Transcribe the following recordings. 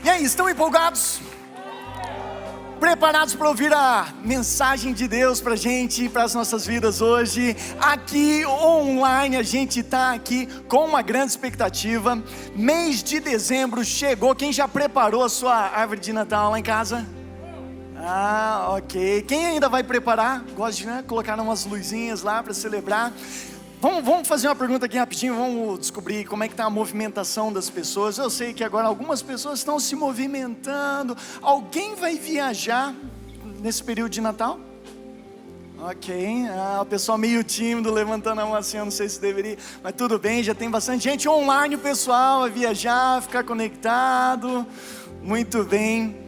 E aí, estão empolgados? Preparados para ouvir a mensagem de Deus para a gente, para as nossas vidas hoje? Aqui online, a gente está aqui com uma grande expectativa. Mês de dezembro chegou. Quem já preparou a sua árvore de Natal lá em casa? Ok. Quem ainda vai preparar? Gosta de colocar umas luzinhas lá para celebrar. Vamos fazer uma pergunta aqui rapidinho, vamos descobrir como é que está a movimentação das pessoas. Eu sei que agora algumas pessoas estão se movimentando. Alguém vai viajar nesse período de Natal? Ok, o pessoal meio tímido, levantando a mão assim, eu não sei se deveria, mas tudo bem, já tem bastante gente online, o pessoal vai viajar, ficar conectado. Muito bem.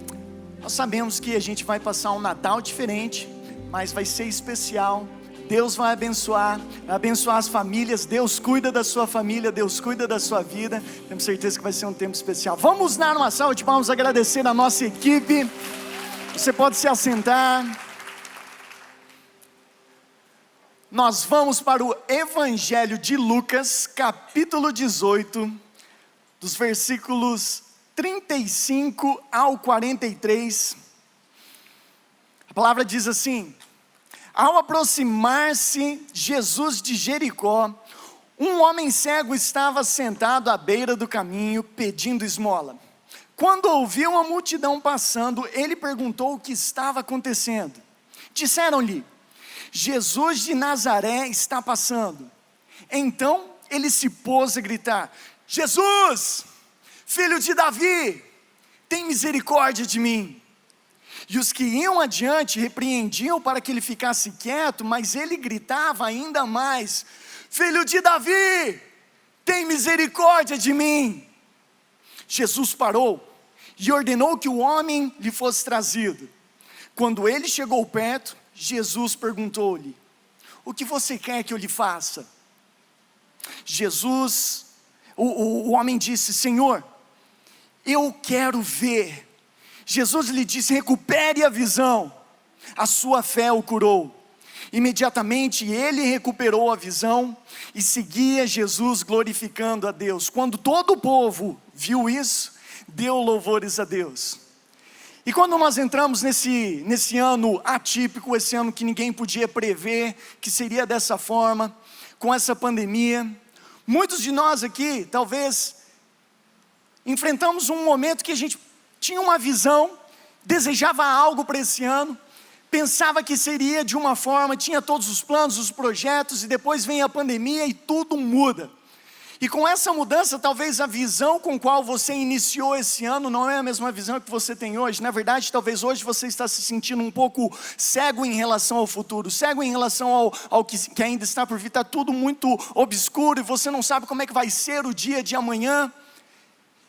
Nós sabemos que a gente vai passar um Natal diferente, mas vai ser especial. Deus vai abençoar as famílias. Deus cuida da sua família, Deus cuida da sua vida. Temos certeza que vai ser um tempo especial. Vamos dar uma salva de palmas, agradecer a nossa equipe. Você pode se assentar. Nós vamos para o Evangelho de Lucas, capítulo 18, dos versículos 35 ao 43. A palavra diz assim: ao aproximar-se Jesus de Jericó, um homem cego estava sentado à beira do caminho pedindo esmola. Quando ouviu a multidão passando, ele perguntou o que estava acontecendo. Disseram-lhe: Jesus de Nazaré está passando. Então ele se pôs a gritar: Jesus, filho de Davi, tem misericórdia de mim. E os que iam adiante repreendiam para que ele ficasse quieto, mas ele gritava ainda mais: filho de Davi, tem misericórdia de mim. Jesus parou e ordenou que o homem lhe fosse trazido. Quando ele chegou perto, Jesus perguntou-lhe: o que você quer que eu lhe faça? O homem disse: Senhor, eu quero ver. Jesus lhe disse: recupere a visão, a sua fé o curou. Imediatamente ele recuperou a visão e seguia Jesus glorificando a Deus. Quando todo o povo viu isso, deu louvores a Deus. E quando nós entramos nesse ano atípico, esse ano que ninguém podia prever que seria dessa forma, com essa pandemia, muitos de nós aqui talvez enfrentamos um momento que a gente tinha uma visão, desejava algo para esse ano, pensava que seria de uma forma, tinha todos os planos, os projetos, e depois vem a pandemia e tudo muda. E com essa mudança, talvez a visão com qual você iniciou esse ano não é a mesma visão que você tem hoje. Na verdade, talvez hoje você está se sentindo um pouco cego em relação ao futuro, cego em relação ao que ainda está por vir. Está tudo muito obscuro e você não sabe como é que vai ser o dia de amanhã.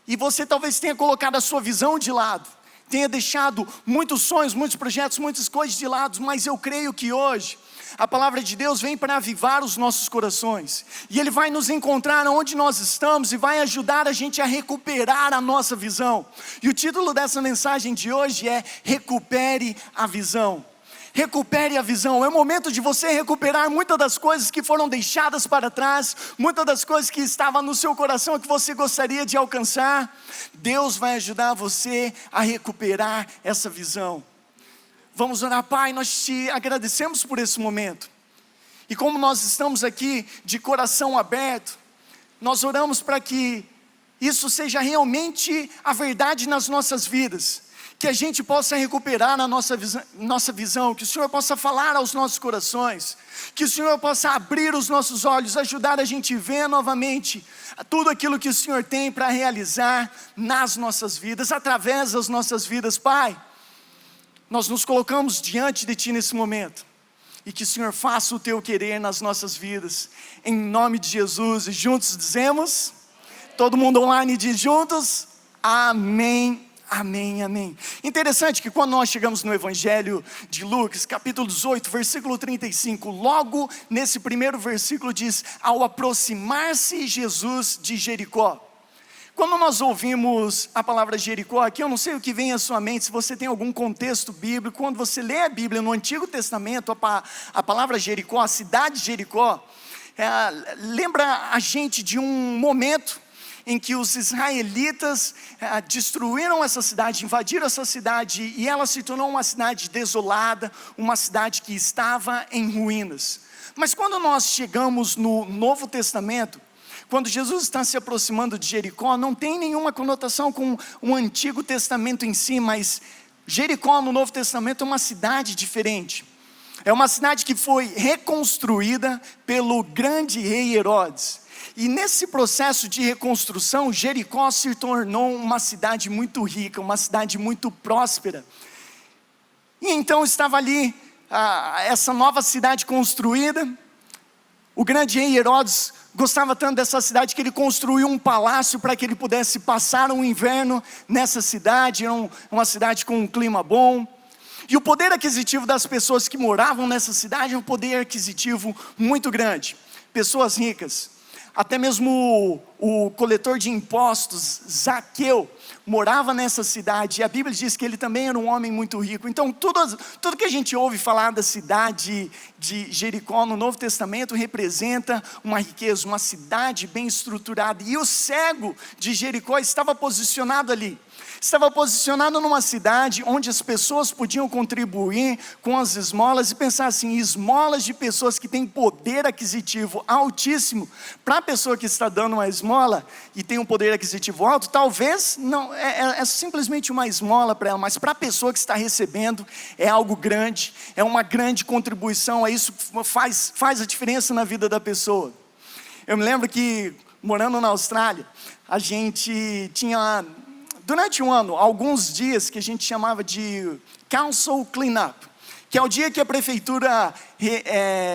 E você talvez tenha colocado a sua visão de lado, tenha deixado muitos sonhos, muitos projetos, muitas coisas de lado, mas eu creio que hoje a palavra de Deus vem para avivar os nossos corações, e Ele vai nos encontrar onde nós estamos, e vai ajudar a gente a recuperar a nossa visão. E o título dessa mensagem de hoje é: recupere a visão. Recupere a visão. É o momento de você recuperar muitas das coisas que foram deixadas para trás, muitas das coisas que estavam no seu coração que você gostaria de alcançar. Deus vai ajudar você a recuperar essa visão. Vamos orar. Pai, nós te agradecemos por esse momento, e como nós estamos aqui de coração aberto, nós oramos para que isso seja realmente a verdade nas nossas vidas, que a gente possa recuperar a nossa visão, que o Senhor possa falar aos nossos corações, que o Senhor possa abrir os nossos olhos, ajudar a gente a ver novamente tudo aquilo que o Senhor tem para realizar nas nossas vidas, através das nossas vidas. Pai, nós nos colocamos diante de Ti nesse momento, e que o Senhor faça o Teu querer nas nossas vidas, em nome de Jesus. E juntos dizemos, todo mundo online diz juntos, amém. Amém, amém. Interessante que quando nós chegamos no Evangelho de Lucas, capítulo 18, versículo 35, logo nesse primeiro versículo diz: ao aproximar-se Jesus de Jericó. Quando nós ouvimos a palavra Jericó, aqui eu não sei o que vem à sua mente, se você tem algum contexto bíblico. Quando você lê a Bíblia no Antigo Testamento, a palavra Jericó, a cidade de Jericó, lembra a gente de um momento em que os israelitas destruíram essa cidade, invadiram essa cidade, e ela se tornou uma cidade desolada, uma cidade que estava em ruínas. Mas quando nós chegamos no Novo Testamento, quando Jesus está se aproximando de Jericó, não tem nenhuma conotação com o Antigo Testamento em si, mas Jericó no Novo Testamento é uma cidade diferente. É uma cidade que foi reconstruída pelo grande rei Herodes. E nesse processo de reconstrução, Jericó se tornou uma cidade muito rica, uma cidade muito próspera. E então estava ali essa nova cidade construída. O grande rei Herodes gostava tanto dessa cidade que ele construiu um palácio para que ele pudesse passar um inverno nessa cidade. Era uma cidade com um clima bom. E o poder aquisitivo das pessoas que moravam nessa cidade é um poder aquisitivo muito grande. Pessoas ricas. Até mesmo o coletor de impostos, Zaqueu, morava nessa cidade. E a Bíblia diz que ele também era um homem muito rico. Então tudo que a gente ouve falar da cidade de Jericó no Novo Testamento representa uma riqueza, uma cidade bem estruturada. E o cego de Jericó estava posicionado ali. Estava posicionado numa cidade onde as pessoas podiam contribuir com as esmolas e pensar assim, esmolas de pessoas que têm poder aquisitivo altíssimo. Para a pessoa que está dando uma esmola e tem um poder aquisitivo alto, talvez não é simplesmente uma esmola para ela, mas para a pessoa que está recebendo é algo grande, é uma grande contribuição, isso faz a diferença na vida da pessoa. Eu me lembro que morando na Austrália, a gente tinha durante um ano, alguns dias que a gente chamava de Council Cleanup, que é o dia que a prefeitura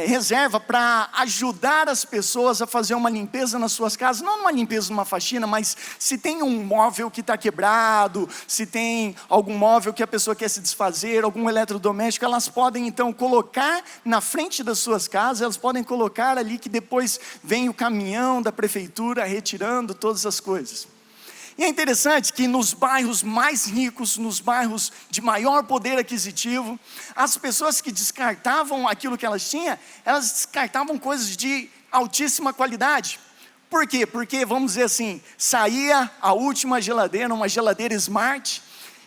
reserva para ajudar as pessoas a fazer uma limpeza nas suas casas, não uma limpeza, uma faxina, mas se tem um móvel que está quebrado, se tem algum móvel que a pessoa quer se desfazer, algum eletrodoméstico, elas podem então colocar na frente das suas casas, elas podem colocar ali que depois vem o caminhão da prefeitura retirando todas as coisas. E é interessante que nos bairros mais ricos, nos bairros de maior poder aquisitivo, as pessoas que descartavam aquilo que elas tinham, elas descartavam coisas de altíssima qualidade. Por quê? Porque, vamos dizer assim, saía a última geladeira, uma geladeira Smart,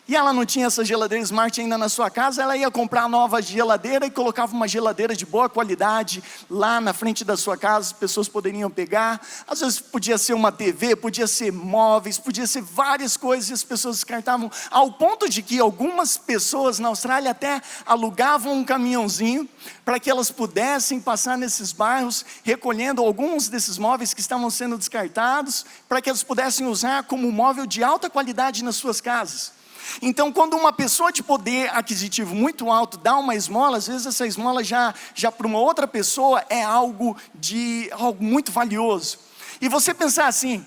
e ela não tinha essa geladeira Smart ainda na sua casa, ela ia comprar a nova geladeira e colocava uma geladeira de boa qualidade lá na frente da sua casa, as pessoas poderiam pegar. Às vezes podia ser uma TV, podia ser móveis, podia ser várias coisas e as pessoas descartavam, ao ponto de que algumas pessoas na Austrália até alugavam um caminhãozinho para que elas pudessem passar nesses bairros, recolhendo alguns desses móveis que estavam sendo descartados, para que elas pudessem usar como móvel de alta qualidade nas suas casas. Então, quando uma pessoa de poder aquisitivo muito alto dá uma esmola, às vezes essa esmola já para uma outra pessoa é algo muito valioso. E você pensar assim,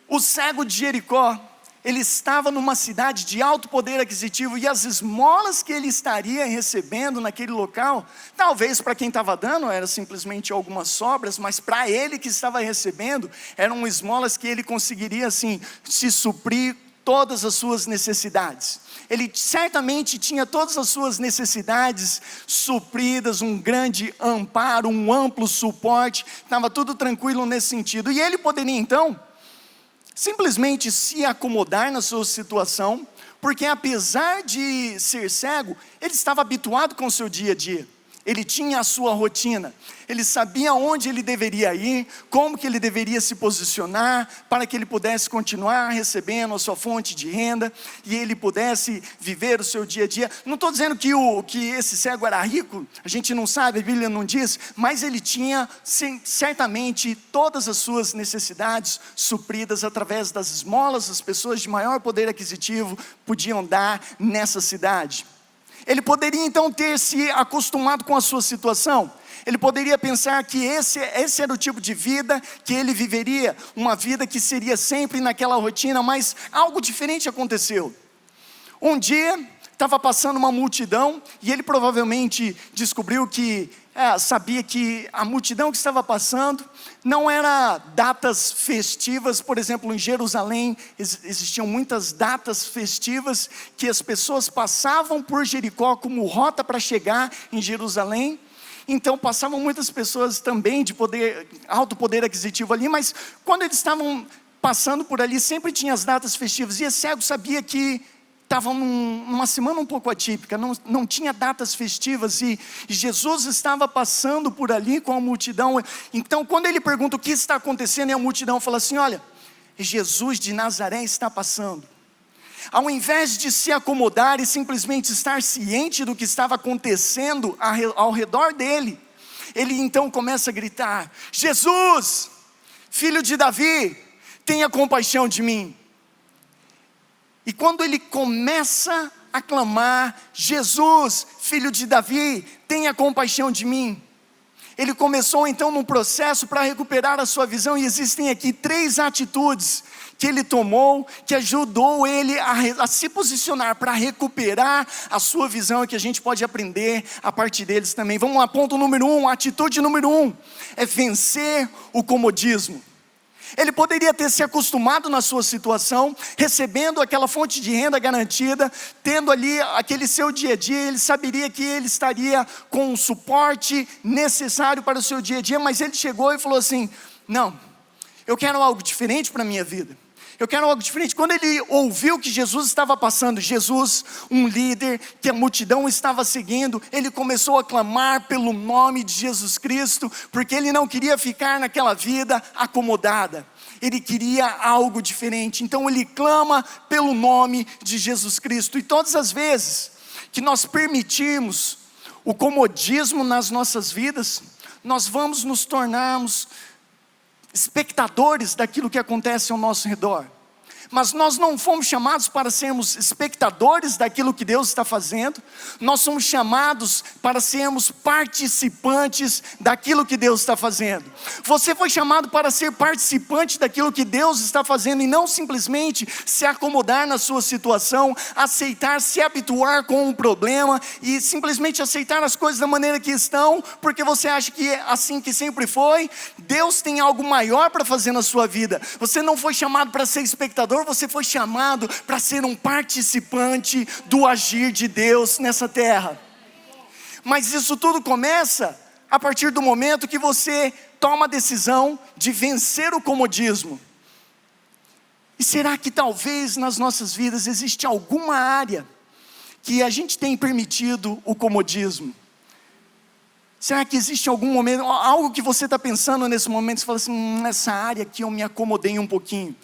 o cego de Jericó, ele estava numa cidade de alto poder aquisitivo e as esmolas que ele estaria recebendo naquele local, talvez para quem estava dando era simplesmente algumas sobras, mas para ele que estava recebendo, eram esmolas que ele conseguiria assim se suprir todas as suas necessidades. Ele certamente tinha todas as suas necessidades supridas, um grande amparo, um amplo suporte, estava tudo tranquilo nesse sentido. E ele poderia então simplesmente se acomodar na sua situação, porque apesar de ser cego, ele estava habituado com o seu dia a dia. Ele tinha a sua rotina, ele sabia onde ele deveria ir, como que ele deveria se posicionar, para que ele pudesse continuar recebendo a sua fonte de renda, e ele pudesse viver o seu dia a dia. Não estou dizendo que esse cego era rico, a gente não sabe, a Bíblia não diz, mas ele tinha certamente todas as suas necessidades supridas através das esmolas, as pessoas de maior poder aquisitivo podiam dar nessa cidade. Ele poderia então ter se acostumado com a sua situação. Ele poderia pensar que esse era o tipo de vida que ele viveria, uma vida que seria sempre naquela rotina, mas algo diferente aconteceu. Um dia, estava passando uma multidão e ele provavelmente descobriu que, sabia que a multidão que estava passando não era datas festivas. Por exemplo, em Jerusalém existiam muitas datas festivas que as pessoas passavam por Jericó como rota para chegar em Jerusalém. Então passavam muitas pessoas também de alto poder aquisitivo ali, mas quando eles estavam passando por ali, sempre tinha as datas festivas, e esse cego sabia que estava numa semana um pouco atípica, não tinha datas festivas, e Jesus estava passando por ali com a multidão. Então quando ele pergunta o que está acontecendo, e a multidão fala assim: olha, Jesus de Nazaré está passando. Ao invés de se acomodar e simplesmente estar ciente do que estava acontecendo ao redor dele, ele então começa a gritar: Jesus, filho de Davi, tenha compaixão de mim. E quando ele começa a clamar: Jesus, filho de Davi, tenha compaixão de mim, ele começou então num processo para recuperar a sua visão. E existem aqui 3 atitudes que ele tomou, que ajudou ele a se posicionar para recuperar a sua visão, e que a gente pode aprender a partir deles também. Vamos lá, ponto número 1, atitude número 1, é vencer o comodismo. Ele poderia ter se acostumado na sua situação, recebendo aquela fonte de renda garantida, tendo ali aquele seu dia a dia. Ele saberia que ele estaria com o suporte necessário para o seu dia a dia, mas ele chegou e falou assim: não, eu quero algo diferente para a minha vida. Eu quero algo diferente. Quando ele ouviu que Jesus estava passando, Jesus, um líder que a multidão estava seguindo, ele começou a clamar pelo nome de Jesus Cristo, porque ele não queria ficar naquela vida acomodada, ele queria algo diferente. Então ele clama pelo nome de Jesus Cristo. E todas as vezes que nós permitirmos o comodismo nas nossas vidas, nós vamos nos tornarmos espectadores daquilo que acontece ao nosso redor. Mas nós não fomos chamados para sermos espectadores daquilo que Deus está fazendo. Nós somos chamados para sermos participantes daquilo que Deus está fazendo. Você foi chamado para ser participante daquilo que Deus está fazendo, e não simplesmente se acomodar na sua situação, aceitar, se habituar com o problema e simplesmente aceitar as coisas da maneira que estão, porque você acha que é assim que sempre foi. Deus tem algo maior para fazer na sua vida. Você não foi chamado para ser espectador, você foi chamado para ser um participante do agir de Deus nessa terra. Mas isso tudo começa a partir do momento que você toma a decisão de vencer o comodismo. E será que talvez nas nossas vidas existe alguma área que a gente tem permitido o comodismo? Será que existe algum momento, algo que você está pensando nesse momento, você fala assim: nessa área aqui eu me acomodei um pouquinho,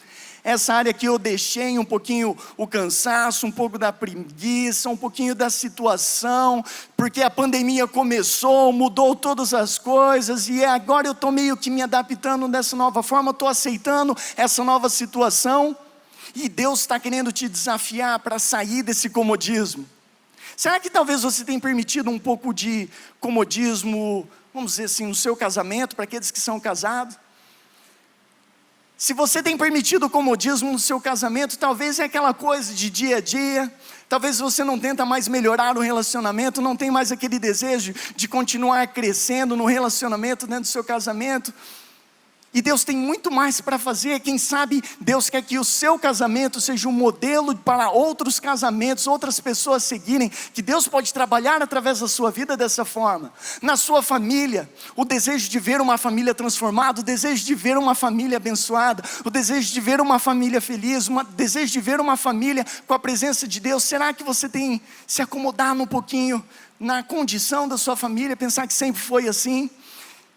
essa área aqui eu deixei um pouquinho o cansaço, um pouco da preguiça, um pouquinho da situação, porque a pandemia começou, mudou todas as coisas, e agora eu estou meio que me adaptando dessa nova forma, estou aceitando essa nova situação, e Deus está querendo te desafiar para sair desse comodismo. Será que talvez você tenha permitido um pouco de comodismo, vamos dizer assim, no seu casamento, para aqueles que são casados? Se você tem permitido o comodismo no seu casamento, talvez é aquela coisa de dia a dia, talvez você não tenta mais melhorar o relacionamento, não tem mais aquele desejo de continuar crescendo no relacionamento dentro do seu casamento. E Deus tem muito mais para fazer. Quem sabe Deus quer que o seu casamento seja um modelo para outros casamentos, outras pessoas seguirem, que Deus pode trabalhar através da sua vida dessa forma. Na sua família, o desejo de ver uma família transformada, o desejo de ver uma família abençoada, o desejo de ver uma família feliz, o desejo de ver uma família com a presença de Deus. Será que você tem se acomodado um pouquinho na condição da sua família, pensar que sempre foi assim?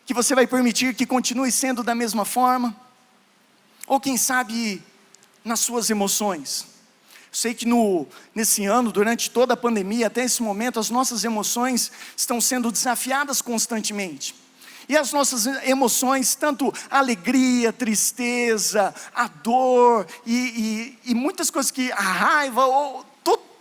Que você vai permitir que continue sendo da mesma forma? Ou quem sabe nas suas emoções? Sei que nesse ano, durante toda a pandemia, até esse momento, as nossas emoções estão sendo desafiadas constantemente. E as nossas emoções, tanto a alegria, tristeza, a dor e muitas coisas, que a raiva,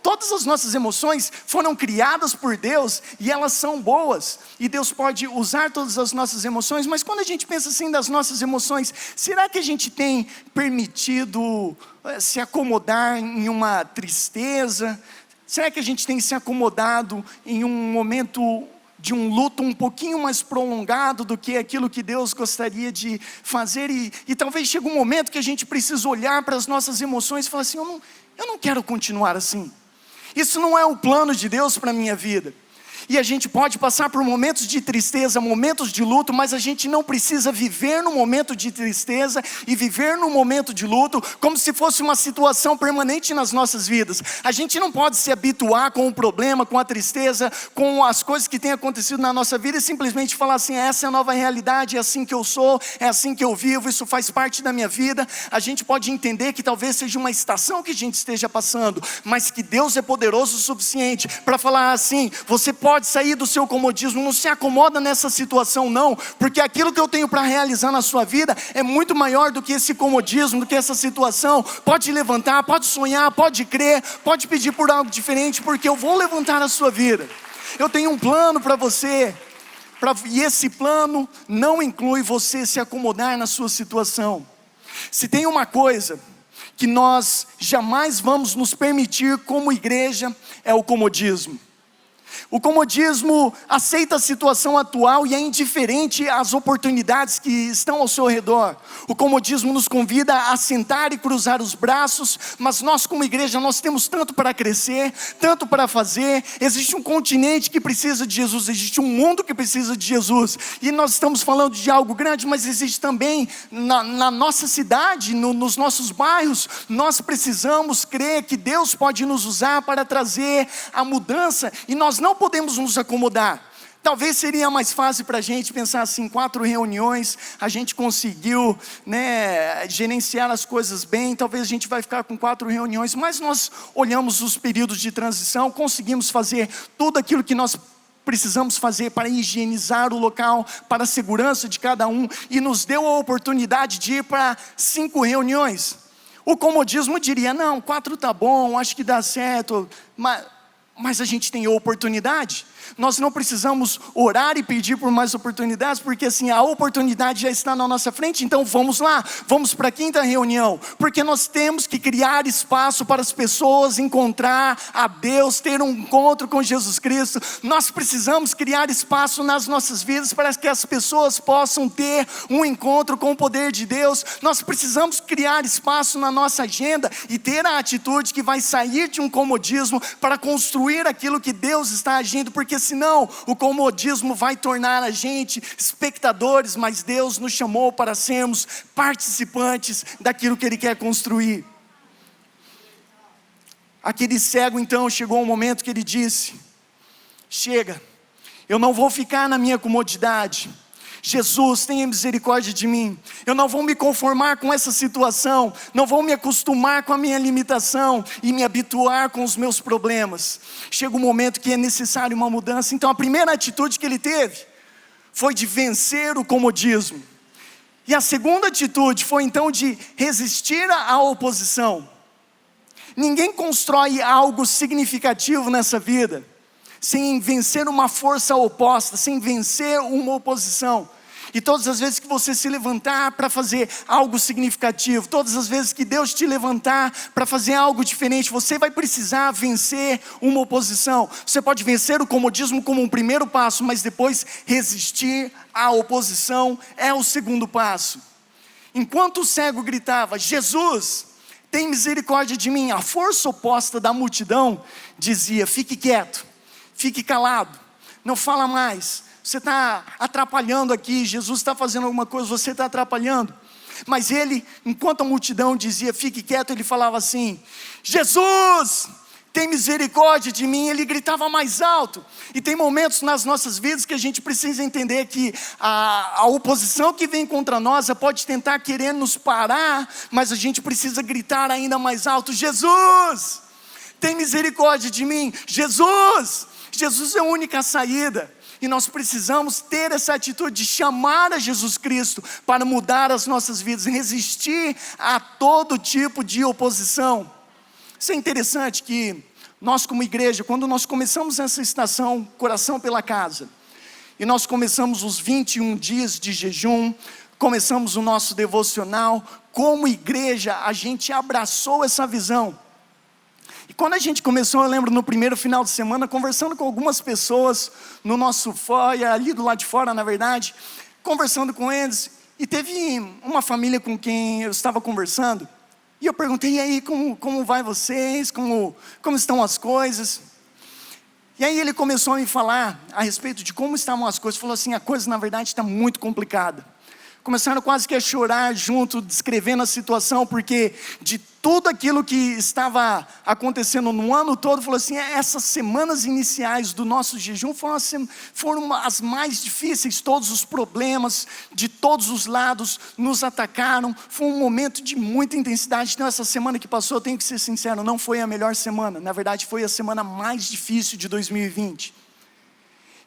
todas as nossas emoções foram criadas por Deus e elas são boas. E Deus pode usar todas as nossas emoções, mas quando a gente pensa assim das nossas emoções, será que a gente tem permitido se acomodar em uma tristeza? Será que a gente tem se acomodado em um momento de um luto um pouquinho mais prolongado do que aquilo que Deus gostaria de fazer? E talvez chegue um momento que a gente precisa olhar para as nossas emoções e falar assim: eu não quero continuar assim. Isso não é o plano de Deus para a minha vida. E a gente pode passar por momentos de tristeza, momentos de luto, mas a gente não precisa viver no momento de tristeza e viver no momento de luto como se fosse uma situação permanente nas nossas vidas. A gente não pode se habituar com o problema, com a tristeza, com as coisas que têm acontecido na nossa vida e simplesmente falar assim: essa é a nova realidade, é assim que eu sou, é assim que eu vivo, isso faz parte da minha vida. A gente pode entender que talvez seja uma estação que a gente esteja passando, mas que Deus é poderoso o suficiente para falar assim: você pode sair do seu comodismo, não se acomoda nessa situação não, porque aquilo que eu tenho para realizar na sua vida é muito maior do que esse comodismo, do que essa situação. Pode levantar, pode sonhar, pode crer, pode pedir por algo diferente, porque eu vou levantar a sua vida. Eu tenho um plano para você, e esse plano não inclui você se acomodar na sua situação. Se tem uma coisa que nós jamais vamos nos permitir como igreja, é o comodismo. O comodismo aceita a situação atual e é indiferente às oportunidades que estão ao seu redor. O comodismo nos convida a sentar e cruzar os braços, mas nós como igreja, nós temos tanto para crescer, tanto para fazer. Existe um continente que precisa de Jesus, existe um mundo que precisa de Jesus, e nós estamos falando de algo grande, mas existe também na nossa cidade, nos nossos bairros. Nós precisamos crer que Deus pode nos usar para trazer a mudança, e nós não podemos nos acomodar. Talvez seria mais fácil para a gente pensar assim: 4 reuniões, a gente conseguiu gerenciar as coisas bem, talvez a gente vai ficar com 4 reuniões, mas nós olhamos os períodos de transição, conseguimos fazer tudo aquilo que nós precisamos fazer para higienizar o local, para a segurança de cada um, e nos deu a oportunidade de ir para 5 reuniões. O comodismo diria: não, 4 tá bom, acho que dá certo, mas a gente tem oportunidade. Nós não precisamos orar e pedir por mais oportunidades, porque assim, a oportunidade já está na nossa frente. Então vamos lá, vamos para a 5ª reunião, porque nós temos que criar espaço para as pessoas encontrar a Deus, ter um encontro com Jesus Cristo. Nós precisamos criar espaço nas nossas vidas para que as pessoas possam ter um encontro com o poder de Deus. Nós precisamos criar espaço na nossa agenda e ter a atitude que vai sair de um comodismo para construir aquilo que Deus está agindo, porque senão o comodismo vai tornar a gente espectadores, mas Deus nos chamou para sermos participantes daquilo que Ele quer construir. Aquele cego então, chegou um momento que ele disse: chega, eu não vou ficar na minha comodidade. Jesus, tenha misericórdia de mim. Eu não vou me conformar com essa situação, não vou me acostumar com a minha limitação e me habituar com os meus problemas. Chega um momento que é necessário uma mudança. Então a primeira atitude que ele teve foi de vencer o comodismo. E a segunda atitude foi então de resistir à oposição. Ninguém constrói algo significativo nessa vida sem vencer uma força oposta, sem vencer uma oposição. E todas as vezes que você se levantar para fazer algo significativo, todas as vezes que Deus te levantar para fazer algo diferente, você vai precisar vencer uma oposição. Você pode vencer o comodismo como um primeiro passo, mas depois resistir à oposição é o segundo passo. Enquanto o cego gritava: Jesus, tem misericórdia de mim, a força oposta da multidão dizia: fique quieto, fique calado, não fala mais, você está atrapalhando aqui, Jesus está fazendo alguma coisa, você está atrapalhando. Mas ele, enquanto a multidão dizia: fique quieto, ele falava assim: Jesus, tem misericórdia de mim. Ele gritava mais alto. E tem momentos nas nossas vidas que a gente precisa entender que a oposição que vem contra nós pode tentar querer nos parar, mas a gente precisa gritar ainda mais alto: Jesus, tem misericórdia de mim. Jesus, Jesus é a única saída. E nós precisamos ter essa atitude de chamar a Jesus Cristo para mudar as nossas vidas, resistir a todo tipo de oposição. Isso é interessante que nós como igreja, quando nós começamos essa estação Coração pela Casa, e nós começamos os 21 dias de jejum, começamos o nosso devocional, como igreja a gente abraçou essa visão. E quando a gente começou, eu lembro no primeiro final de semana, conversando com algumas pessoas no nosso foyer, ali do lado de fora na verdade, conversando com eles, e teve uma família com quem eu estava conversando, e eu perguntei: e aí, como vai vocês, como estão as coisas? E aí ele começou a me falar a respeito de como estavam as coisas. Falou assim, a coisa na verdade está muito complicada. Começaram quase que a chorar junto, descrevendo a situação, porque de tudo aquilo que estava acontecendo no ano todo, falou assim, essas semanas iniciais do nosso jejum foram as mais difíceis. Todos os problemas de todos os lados nos atacaram, foi um momento de muita intensidade. Então essa semana que passou, eu tenho que ser sincero, não foi a melhor semana, na verdade foi a semana mais difícil de 2020.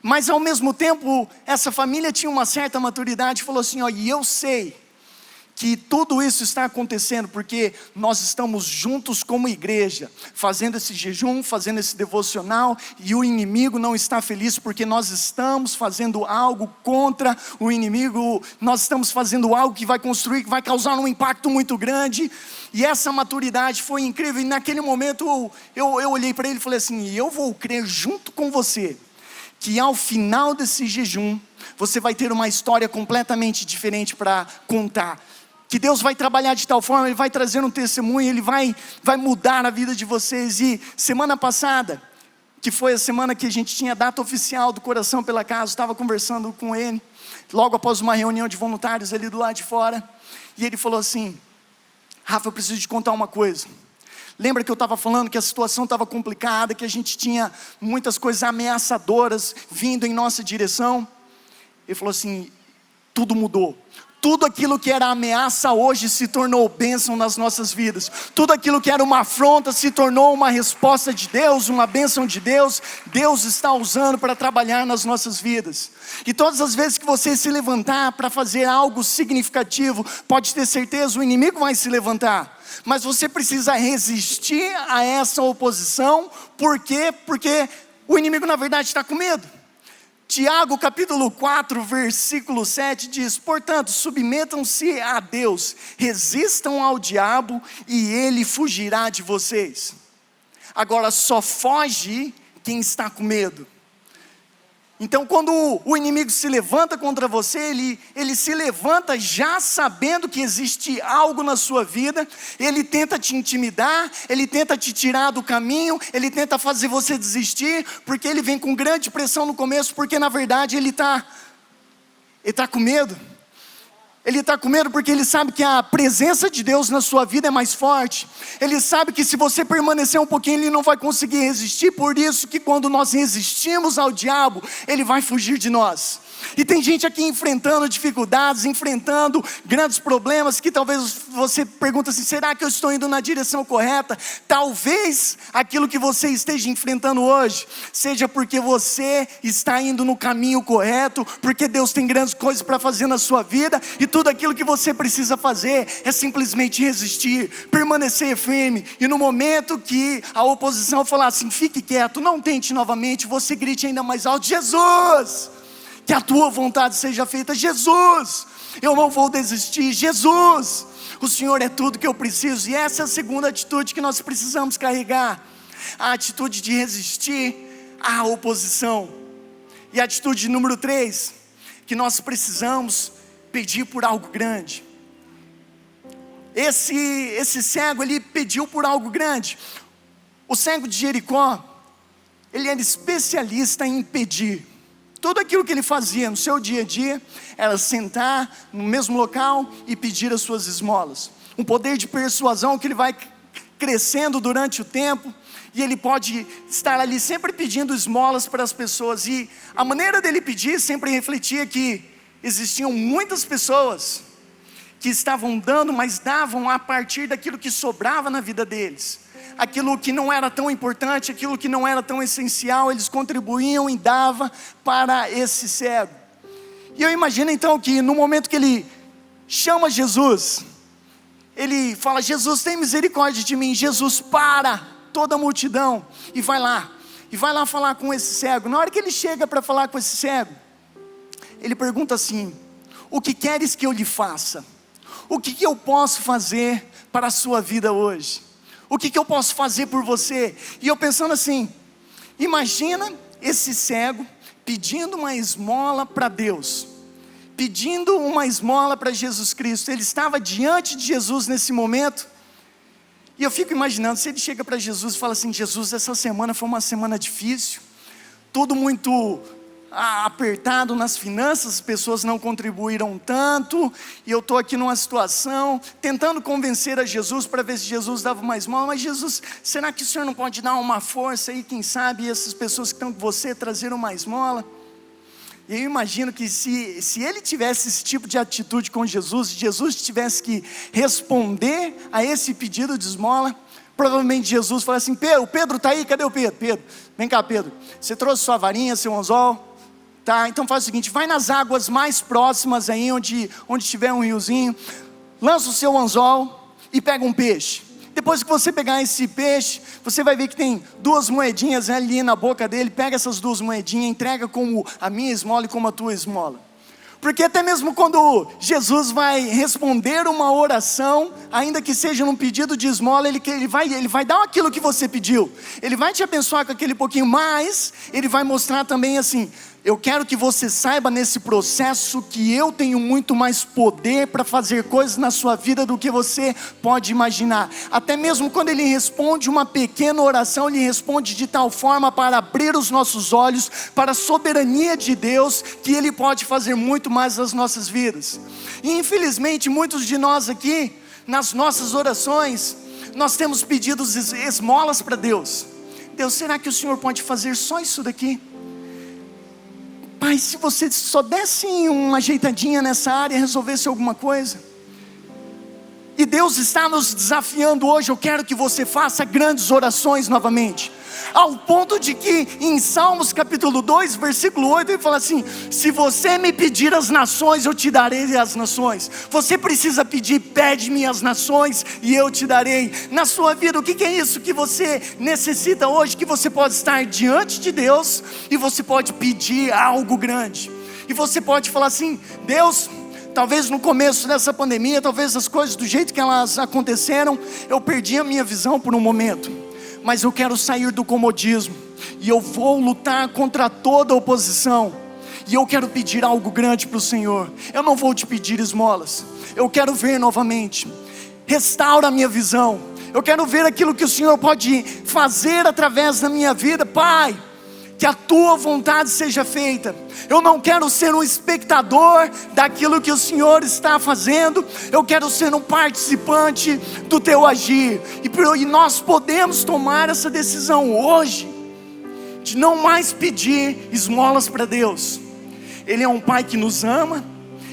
Mas ao mesmo tempo, essa família tinha uma certa maturidade, falou assim, e eu sei que tudo isso está acontecendo porque nós estamos juntos como igreja, fazendo esse jejum, fazendo esse devocional, e o inimigo não está feliz porque nós estamos fazendo algo contra o inimigo, nós estamos fazendo algo que vai construir, que vai causar um impacto muito grande. E essa maturidade foi incrível, e naquele momento eu olhei para ele e falei assim, eu vou crer junto com você, que ao final desse jejum, você vai ter uma história completamente diferente para contar. Que Deus vai trabalhar de tal forma, Ele vai trazer um testemunho, Ele vai mudar a vida de vocês. E semana passada, que foi a semana que a gente tinha a data oficial do Coração pela Causa, estava conversando com ele, logo após uma reunião de voluntários ali do lado de fora, e ele falou assim, Rafa, eu preciso te contar uma coisa. Lembra que eu estava falando que a situação estava complicada, que a gente tinha muitas coisas ameaçadoras vindo em nossa direção? Ele falou assim, tudo mudou. Tudo aquilo que era ameaça hoje se tornou bênção nas nossas vidas. Tudo aquilo que era uma afronta se tornou uma resposta de Deus, uma bênção de Deus. Deus está usando para trabalhar nas nossas vidas. E todas as vezes que você se levantar para fazer algo significativo, pode ter certeza, o inimigo vai se levantar. Mas você precisa resistir a essa oposição. Por quê? Porque o inimigo na verdade está com medo. Tiago capítulo 4 versículo 7 diz, portanto submetam-se a Deus, resistam ao diabo e ele fugirá de vocês. Agora só foge quem está com medo. Então quando o inimigo se levanta contra você, ele se levanta já sabendo que existe algo na sua vida, ele tenta te intimidar, ele tenta te tirar do caminho, ele tenta fazer você desistir, porque ele vem com grande pressão no começo, porque na verdade ele está com medo. Ele está com medo porque ele sabe que a presença de Deus na sua vida é mais forte. Ele sabe que se você permanecer um pouquinho, ele não vai conseguir resistir. Por isso que quando nós resistimos ao diabo, ele vai fugir de nós. E tem gente aqui enfrentando dificuldades, enfrentando grandes problemas, que talvez você pergunta assim, será que eu estou indo na direção correta? Talvez aquilo que você esteja enfrentando hoje, seja porque você está indo no caminho correto, porque Deus tem grandes coisas para fazer na sua vida, e tudo aquilo que você precisa fazer, é simplesmente resistir, permanecer firme, e no momento que a oposição falar assim, fique quieto, não tente novamente, você grite ainda mais alto, Jesus! Que a tua vontade seja feita, Jesus, eu não vou desistir, Jesus, o Senhor é tudo que eu preciso. E essa é a segunda atitude que nós precisamos carregar, a atitude de resistir à oposição. E a atitude número 3, que nós precisamos pedir por algo grande. Esse cego, ele pediu por algo grande. O cego de Jericó, ele era especialista em pedir. Tudo aquilo que ele fazia no seu dia a dia, era sentar no mesmo local e pedir as suas esmolas. Um poder de persuasão que ele vai crescendo durante o tempo, e ele pode estar ali sempre pedindo esmolas para as pessoas. E a maneira dele pedir sempre refletia que existiam muitas pessoas que estavam dando, mas davam a partir daquilo que sobrava na vida deles. Aquilo que não era tão importante, aquilo que não era tão essencial, eles contribuíam e davam para esse cego. E eu imagino então que no momento que ele chama Jesus, ele fala, Jesus tem misericórdia de mim. Jesus para toda a multidão e vai lá falar com esse cego. Na hora que ele chega para falar com esse cego, ele pergunta assim, o que queres que eu lhe faça? O que eu posso fazer para a sua vida hoje? O que eu posso fazer por você? E eu pensando assim, imagina esse cego pedindo uma esmola para Deus, pedindo uma esmola para Jesus Cristo. Ele estava diante de Jesus nesse momento, e eu fico imaginando, se ele chega para Jesus e fala assim, Jesus, essa semana foi uma semana difícil, tudo muito apertado nas finanças, as pessoas não contribuíram tanto, e eu estou aqui numa situação, tentando convencer a Jesus, para ver se Jesus dava uma esmola. Mas Jesus, será que o Senhor não pode dar uma força aí, quem sabe essas pessoas que estão com você, trazer uma esmola? E eu imagino que se ele tivesse esse tipo de atitude com Jesus, Jesus tivesse que responder a esse pedido de esmola, provavelmente Jesus falasse assim: o Pedro está aí? Cadê o Pedro? Pedro, vem cá, Pedro, você trouxe sua varinha, seu anzol? Tá, então faz o seguinte, vai nas águas mais próximas aí, onde tiver um riozinho, lança o seu anzol e pega um peixe. Depois que você pegar esse peixe, você vai ver que tem 2 moedinhas ali na boca dele. Pega essas 2 moedinhas, entrega como a minha esmola e como a tua esmola. Porque até mesmo quando Jesus vai responder uma oração, ainda que seja num pedido de esmola, ele vai dar aquilo que você pediu. Ele vai te abençoar com aquele pouquinho, mas ele vai mostrar também assim: eu quero que você saiba nesse processo que eu tenho muito mais poder para fazer coisas na sua vida do que você pode imaginar. Até mesmo quando ele responde uma pequena oração, ele responde de tal forma para abrir os nossos olhos para a soberania de Deus, que ele pode fazer muito mais nas nossas vidas. E infelizmente muitos de nós aqui, nas nossas orações, nós temos pedido esmolas para Deus. Deus, será que o Senhor pode fazer só isso daqui? Pai, se você só desse uma ajeitadinha nessa área, resolvesse alguma coisa. E Deus está nos desafiando hoje. Eu quero que você faça grandes orações novamente, ao ponto de que em Salmos capítulo 2, versículo 8, ele fala assim: se você me pedir as nações, eu te darei as nações. Você precisa pedir, pede-me as nações e eu te darei. Na sua vida, o que é isso que você necessita hoje? Que você pode estar diante de Deus e você pode pedir algo grande. E você pode falar assim: Deus, talvez no começo dessa pandemia, talvez as coisas do jeito que elas aconteceram, eu perdi a minha visão por um momento, mas eu quero sair do comodismo, e eu vou lutar contra toda a oposição, e eu quero pedir algo grande para o Senhor. Eu não vou te pedir esmolas, eu quero ver novamente. Restaura a minha visão, eu quero ver aquilo que o Senhor pode fazer através da minha vida. Pai, que a tua vontade seja feita. Eu não quero ser um espectador daquilo que o Senhor está fazendo, eu quero ser um participante do teu agir. E nós podemos tomar essa decisão hoje, de não mais pedir esmolas para Deus. Ele é um Pai que nos ama.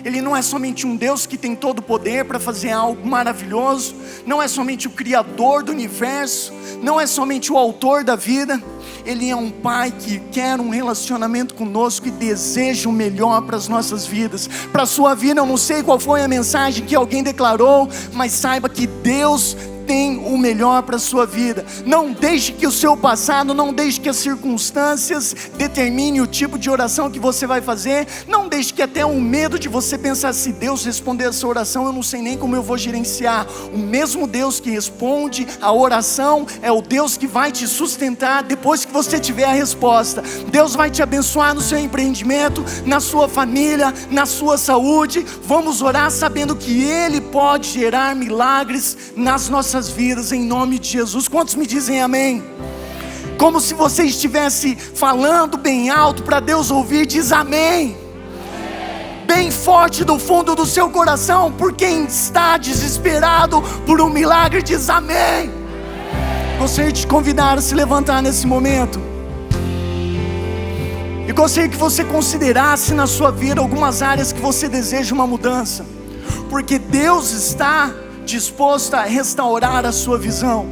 Ele não é somente um Deus que tem todo o poder para fazer algo maravilhoso, não é somente o Criador do universo, não é somente o autor da vida. Ele é um Pai que quer um relacionamento conosco e deseja o melhor para as nossas vidas. Para a sua vida, eu não sei qual foi a mensagem que alguém declarou, mas saiba que Deus tem o melhor para a sua vida. Não deixe que o seu passado, não deixe que as circunstâncias determine o tipo de oração que você vai fazer. Não deixe que até o medo de você pensar: se Deus responder essa oração, eu não sei nem como eu vou gerenciar. O mesmo Deus que responde a oração é o Deus que vai te sustentar depois que você tiver a resposta. Deus vai te abençoar no seu empreendimento, na sua família, na sua saúde. Vamos orar sabendo que Ele pode gerar milagres nas nossas vidas, em nome de Jesus. Quantos me dizem amém? Como se você estivesse falando bem alto para Deus ouvir. Diz amém, bem forte do fundo do seu coração. Por quem está desesperado por um milagre, diz amém. Gostaria de te convidar a se levantar nesse momento, e gostaria que você considerasse na sua vida algumas áreas que você deseja uma mudança, porque Deus está disposto a restaurar a sua visão.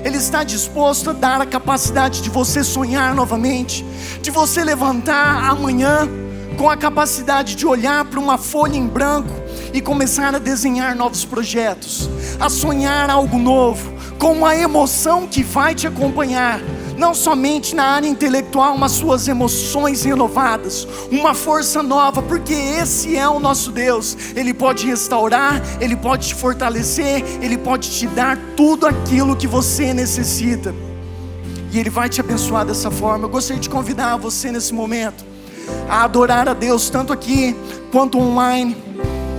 Ele está disposto a dar a capacidade de você sonhar novamente, de você levantar amanhã com a capacidade de olhar para uma folha em branco e começar a desenhar novos projetos, a sonhar algo novo, com uma emoção que vai te acompanhar, não somente na área intelectual, mas suas emoções renovadas, uma força nova, porque esse é o nosso Deus. Ele pode restaurar, Ele pode te fortalecer, Ele pode te dar tudo aquilo que você necessita, e Ele vai te abençoar dessa forma. Eu gostaria de convidar você nesse momento a adorar a Deus, tanto aqui quanto online,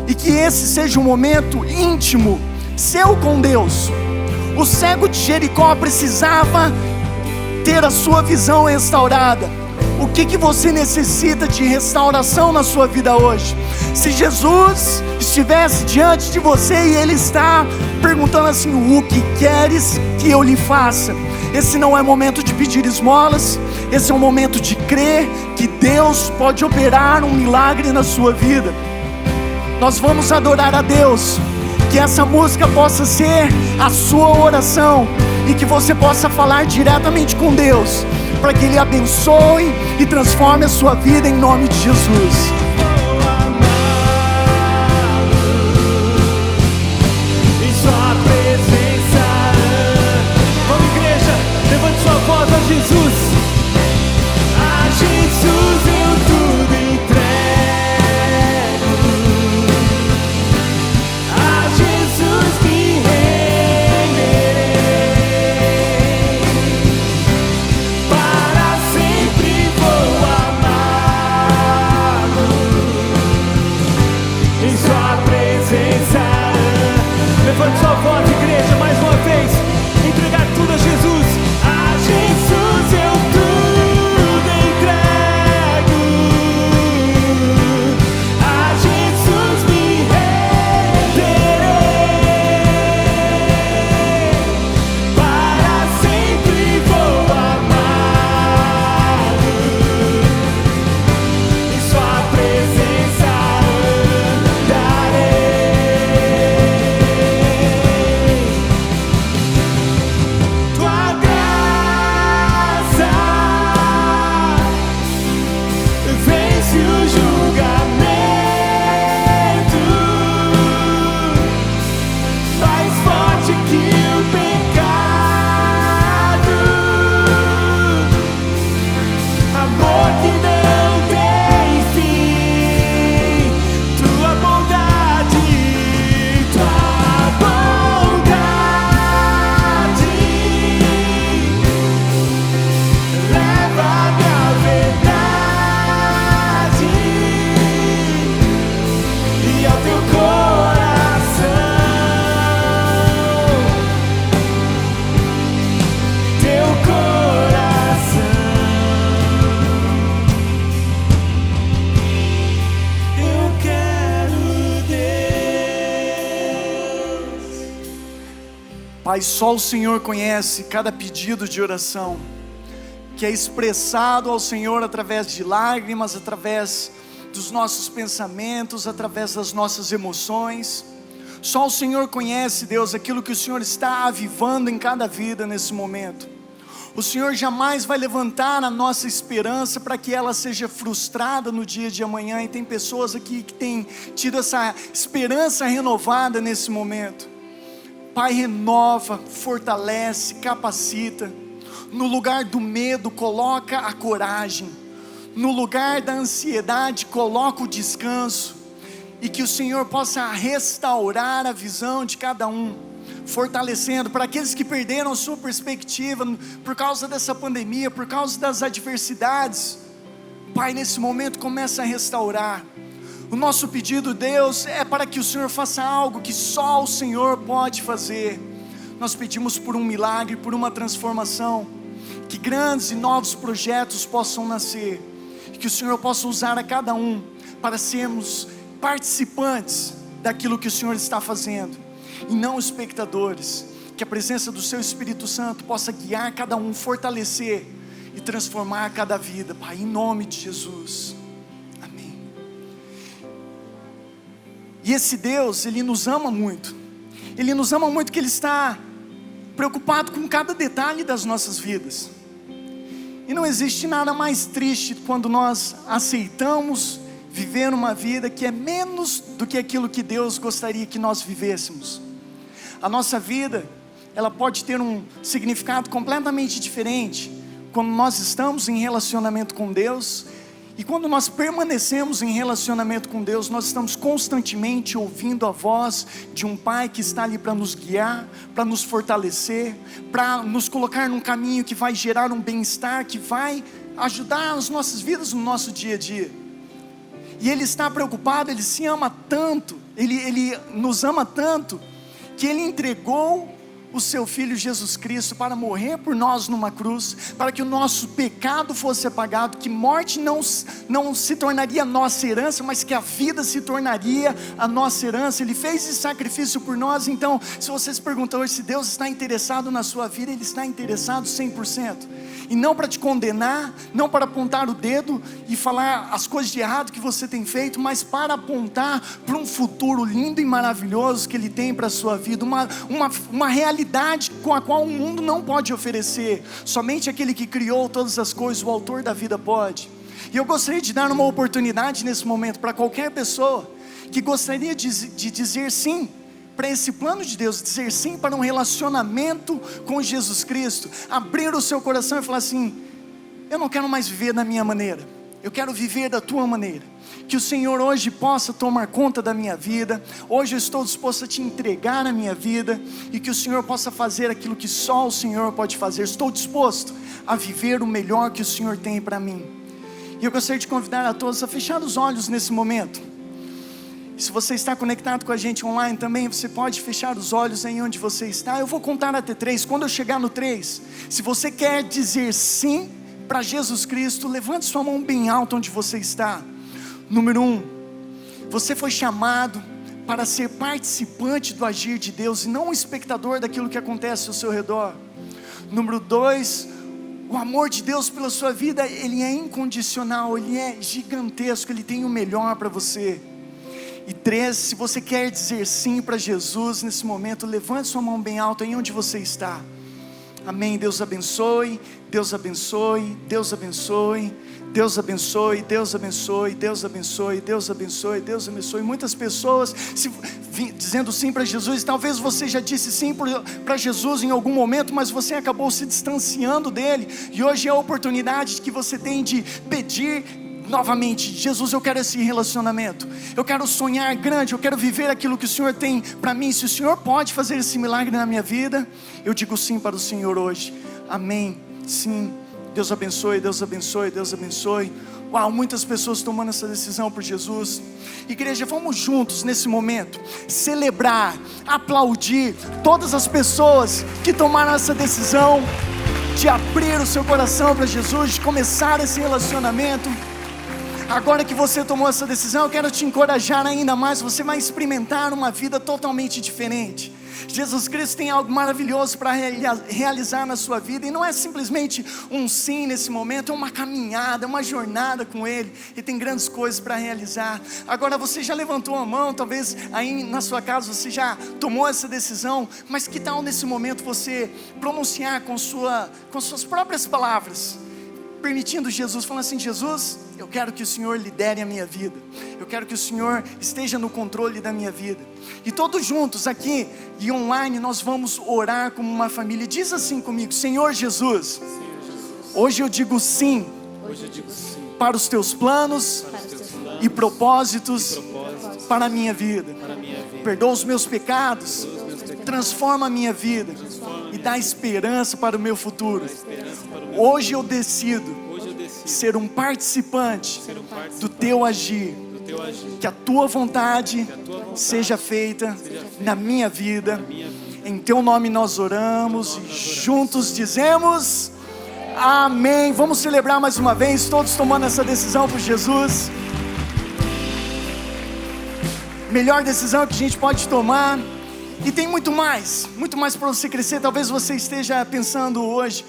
e que esse seja um momento íntimo seu com Deus. O cego de Jericó precisava ter a sua visão restaurada. O que você necessita de restauração na sua vida hoje? Se Jesus estivesse diante de você e Ele está perguntando assim: o que queres que eu lhe faça? Esse não é momento de pedir esmolas, esse é um momento de crer que Deus pode operar um milagre na sua vida. Nós vamos adorar a Deus, que essa música possa ser a sua oração e que você possa falar diretamente com Deus, para que Ele abençoe e transforme a sua vida em nome de Jesus. Jesus, a Jesus eu tudo entrego, a Jesus me renderei, para sempre vou amá-lo, em sua presença. Levante sua voz, igreja, mais uma vez, entregar tudo a Jesus. Jesus, eu tudo entrego, a Jesus me renderei, para sempre vou amá-lo, em sua presença andarei. Tua graça vence o julgamento, mais forte que o pecado, amor que não tem fim, tua bondade leva-me à verdade e ao teu coração, teu coração. Eu quero Deus. Pai, só o Senhor conhece cada pedido de oração que é expressado ao Senhor através de lágrimas, através dos nossos pensamentos, através das nossas emoções. Só o Senhor conhece, Deus, aquilo que o Senhor está avivando em cada vida nesse momento. O Senhor jamais vai levantar a nossa esperança para que ela seja frustrada no dia de amanhã, e tem pessoas aqui que têm tido essa esperança renovada nesse momento. Pai, renova, fortalece, capacita. No lugar do medo, coloca a coragem. No lugar da ansiedade, coloca o descanso. E que o Senhor possa restaurar a visão de cada um, fortalecendo para aqueles que perderam a sua perspectiva por causa dessa pandemia, por causa das adversidades. Pai, nesse momento começa a restaurar. O nosso pedido, Deus, é para que o Senhor faça algo que só o Senhor pode fazer. Nós pedimos por um milagre, por uma transformação, que grandes e novos projetos possam nascer, que o Senhor possa usar a cada um para sermos participantes daquilo que o Senhor está fazendo, e não espectadores. Que a presença do Seu Espírito Santo possa guiar cada um, fortalecer e transformar cada vida, Pai, em nome de Jesus, amém. E esse Deus, Ele nos ama muito, Ele nos ama muito, que Ele está preocupado com cada detalhe das nossas vidas. E não existe nada mais triste quando nós aceitamos viver uma vida que é menos do que aquilo que Deus gostaria que nós vivêssemos. A nossa vida, ela pode ter um significado completamente diferente quando nós estamos em relacionamento com Deus. E quando nós permanecemos em relacionamento com Deus, nós estamos constantemente ouvindo a voz de um Pai que está ali para nos guiar, para nos fortalecer, para nos colocar num caminho que vai gerar um bem-estar, que vai ajudar as nossas vidas no nosso dia a dia. E Ele está preocupado, Ele nos ama tanto, que Ele entregou o seu Filho Jesus Cristo para morrer por nós numa cruz, para que o nosso pecado fosse apagado, que morte não se tornaria a nossa herança, mas que a vida se tornaria a nossa herança. Ele fez esse sacrifício por nós. Então, se você se pergunta hoje se Deus está interessado na sua vida, Ele está interessado 100%, e não para te condenar, não para apontar o dedo e falar as coisas de errado que você tem feito, mas para apontar para um futuro lindo e maravilhoso que Ele tem para a sua vida, uma realidade com a qual o mundo não pode oferecer. Somente aquele que criou todas as coisas, o autor da vida, pode. E eu gostaria de dar uma oportunidade nesse momento para qualquer pessoa que gostaria de dizer sim para esse plano de Deus, dizer sim para um relacionamento com Jesus Cristo, abrir o seu coração e falar assim: eu não quero mais viver da minha maneira, eu quero viver da tua maneira. Que o Senhor hoje possa tomar conta da minha vida. Hoje eu estou disposto a te entregar a minha vida, e que o Senhor possa fazer aquilo que só o Senhor pode fazer. Estou disposto a viver o melhor que o Senhor tem para mim. E eu gostaria de convidar a todos a fechar os olhos nesse momento. Se você está conectado com a gente online também, você pode fechar os olhos aí onde você está. Eu vou contar até 3, quando eu chegar no 3, se você quer dizer sim para Jesus Cristo, levante sua mão bem alta onde você está. Número 1, você foi chamado para ser participante do agir de Deus e não um espectador daquilo que acontece ao seu redor. Número 2, o amor de Deus pela sua vida, Ele é incondicional, Ele é gigantesco, Ele tem o melhor para você. E 3, se você quer dizer sim para Jesus nesse momento, levante sua mão bem alta aí onde você está. Amém. Deus abençoe, Deus abençoe, Deus abençoe, Deus abençoe, Deus abençoe, Deus abençoe, Deus abençoe, Deus abençoe. Muitas pessoas dizendo sim para Jesus. Talvez você já disse sim para Jesus em algum momento, mas você acabou se distanciando dele. E hoje é a oportunidade que você tem de pedir novamente: Jesus, eu quero esse relacionamento, eu quero sonhar grande, eu quero viver aquilo que o Senhor tem para mim. Se o Senhor pode fazer esse milagre na minha vida, eu digo sim para o Senhor hoje. Amém. Sim. Deus abençoe, Deus abençoe, Deus abençoe. Uau, muitas pessoas tomando essa decisão por Jesus. Igreja, vamos juntos nesse momento celebrar, aplaudir todas as pessoas que tomaram essa decisão de abrir o seu coração para Jesus, de começar esse relacionamento. Agora que você tomou essa decisão, eu quero te encorajar ainda mais. Você vai experimentar uma vida totalmente diferente. Jesus Cristo tem algo maravilhoso para realizar na sua vida, e não é simplesmente um sim nesse momento, é uma caminhada, uma jornada com Ele, e tem grandes coisas para realizar. Agora você já levantou a mão, talvez aí na sua casa você já tomou essa decisão, mas que tal nesse momento você pronunciar com suas próprias palavras, permitindo Jesus, falando assim: Jesus, eu quero que o Senhor lidere a minha vida, eu quero que o Senhor esteja no controle da minha vida. E todos juntos aqui e online nós vamos orar como uma família. Diz assim comigo: Senhor Jesus, hoje eu digo sim para os teus planos e propósitos para a minha vida. Perdoa os meus pecados, transforma a minha vida e dá esperança para o meu futuro. Hoje eu decido ser um participante do teu agir. Que a tua vontade seja feita na minha vida. Em teu nome nós oramos e juntos dizemos amém. Vamos celebrar mais uma vez, todos tomando essa decisão por Jesus. Melhor decisão que a gente pode tomar. E tem muito mais para você crescer. Talvez você esteja pensando hoje: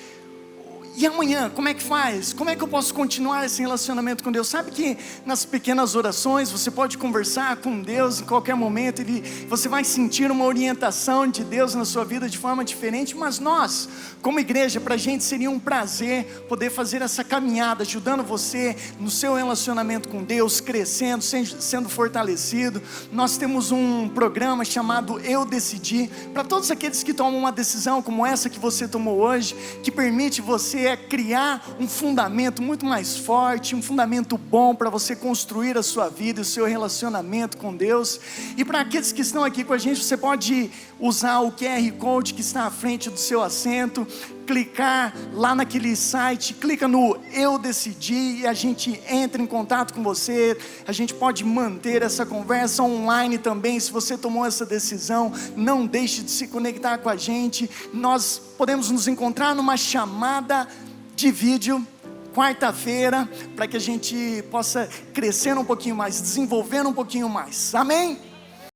e amanhã, como é que faz? Como é que eu posso continuar esse relacionamento com Deus? Sabe que nas pequenas orações você pode conversar com Deus em qualquer momento, você vai sentir uma orientação de Deus na sua vida de forma diferente. Mas nós, como igreja, para a gente seria um prazer poder fazer essa caminhada, ajudando você no seu relacionamento com Deus, crescendo, sendo fortalecido. Nós temos um programa chamado Eu Decidi, para todos aqueles que tomam uma decisão como essa que você tomou hoje, que permite você criar um fundamento muito mais forte, um fundamento bom para você construir a sua vida e o seu relacionamento com Deus. E para aqueles que estão aqui com a gente, você pode usar o QR Code que está à frente do seu assento, clicar lá naquele site, clica no Eu Decidi e a gente entra em contato com você. A gente pode manter essa conversa online também. Se você tomou essa decisão, não deixe de se conectar com a gente. Nós podemos nos encontrar numa chamada de vídeo quarta-feira, para que a gente possa crescer um pouquinho mais, desenvolver um pouquinho mais. Amém?